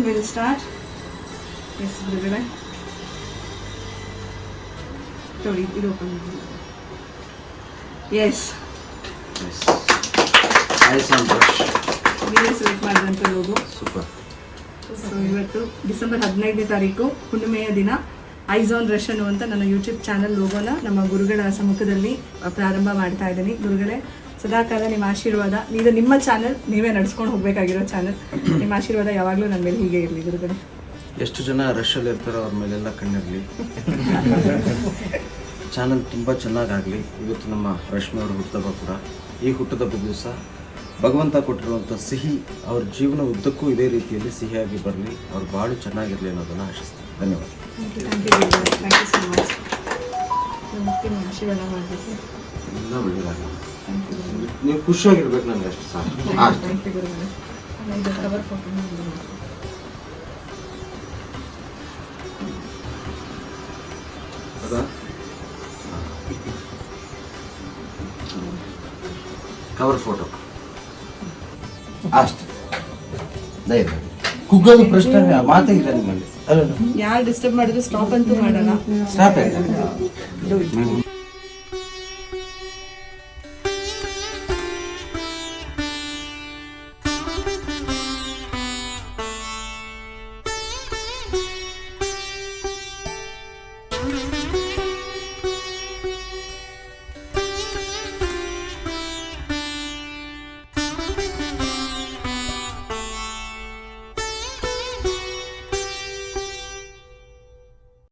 Will start. S ಗುರುಗಳೇ, ನೋಡಿ ಇದು ಓಪನ್ ಮಾಡಿ. ಎಸ್, ನೀವೇ ಸೆಲೆಕ್ಟ್ ಮಾಡಿದಂಥ ಲೋಗೋ. ಸೂಪರ್. ಸೊ ಇವತ್ತು ಡಿಸೆಂಬರ್ 15ನೇ ತಾರೀಕು ಹುಣ್ಣಿಮೆಯ ದಿನ ಐಸ್ ಆನ್ ರಶ್ ಅನ್ನುವಂಥ ನನ್ನ ಯೂಟ್ಯೂಬ್ ಚಾನಲ್ ಲೋಗೋನ ನಮ್ಮ ಗುರುಗಳ ಸಮ್ಮುಖದಲ್ಲಿ ಪ್ರಾರಂಭ ಮಾಡ್ತಾ ಇದ್ದೀನಿ. ಗುರುಗಳೇ, ಸದಾಕಾಲ ನಿಮ್ಮ ಆಶೀರ್ವಾದ, ಇದು ನಿಮ್ಮ ಚಾನಲ್, ನೀವೇ ನಡ್ಸ್ಕೊಂಡು ಹೋಗಬೇಕಾಗಿರೋ ಚಾನಲ್. ನಿಮ್ಮ ಆಶೀರ್ವಾದ ಯಾವಾಗಲೂ ನನ್ನ ಮೇಲೆ ಹೀಗೆ ಇರಲಿ ಗುರುಗಳೇ. ಎಷ್ಟು ಜನ ರಶಲ್ಲಿ ಇರ್ತಾರೋ ಅವ್ರ ಮೇಲೆಲ್ಲ ಕಣ್ಣಿರಲಿ. ಚಾನಲ್ ತುಂಬ ಚೆನ್ನಾಗಾಗಲಿ. ಇವತ್ತು ನಮ್ಮ ರಶ್ಮಿ ಅವರ ಹುಟ್ಟುಹಬ್ಬ ಕೂಡ. ಈ ಹುಟ್ಟುಹಬ್ಬದ ದಿವಸ ಭಗವಂತ ಕೊಟ್ಟಿರುವಂಥ ಸಿಹಿ ಅವ್ರ ಜೀವನ ಉದ್ದಕ್ಕೂ ಇದೇ ರೀತಿಯಲ್ಲಿ ಸಿಹಿಯಾಗಿ ಬರಲಿ, ಅವ್ರು ಭಾಳ ಚೆನ್ನಾಗಿರಲಿ ಅನ್ನೋದನ್ನು ಆಶಿಸ್ತೀನಿ. ಧನ್ಯವಾದ. Thank you so much. ನಿಮ್ಮ ಆಶೀರ್ವಾದ ಮಾಡಬೇಕು. ಎಲ್ಲ ಒಳ್ಳೆಯದಾಗಲಿ. ನೀವು ಖುಷಿಯಾಗಿರ್ಬೇಕು, ನನಗೆ ಅಷ್ಟು ಸಾಕು. ಥ್ಯಾಂಕ್ ಯು ಗುರುಗಳೇ. ಇದು ಕವರ್ ಫೋಟೋ ಅದಾ ಕವರ್ ಫೋಟೋ ಅಷ್ಟೇ. ಧೈರ್ಯ ಕುಗ್ಗೋದು ಪ್ರಶ್ನೆ ಮಾತೇ ಇಲ್ಲ ನಿಮ್ಮಲ್ಲಿ. ಅಲ್ಲ, ಯಾರು ಡಿಸ್ಟರ್ಬ್ ಮಾಡಿದ್ರು ಸ್ಟಾಪ್ ಅಂತೂ ಮಾಡಲ್ಲ. ಸ್ಟಾಪ್ ಆಯ್ತು.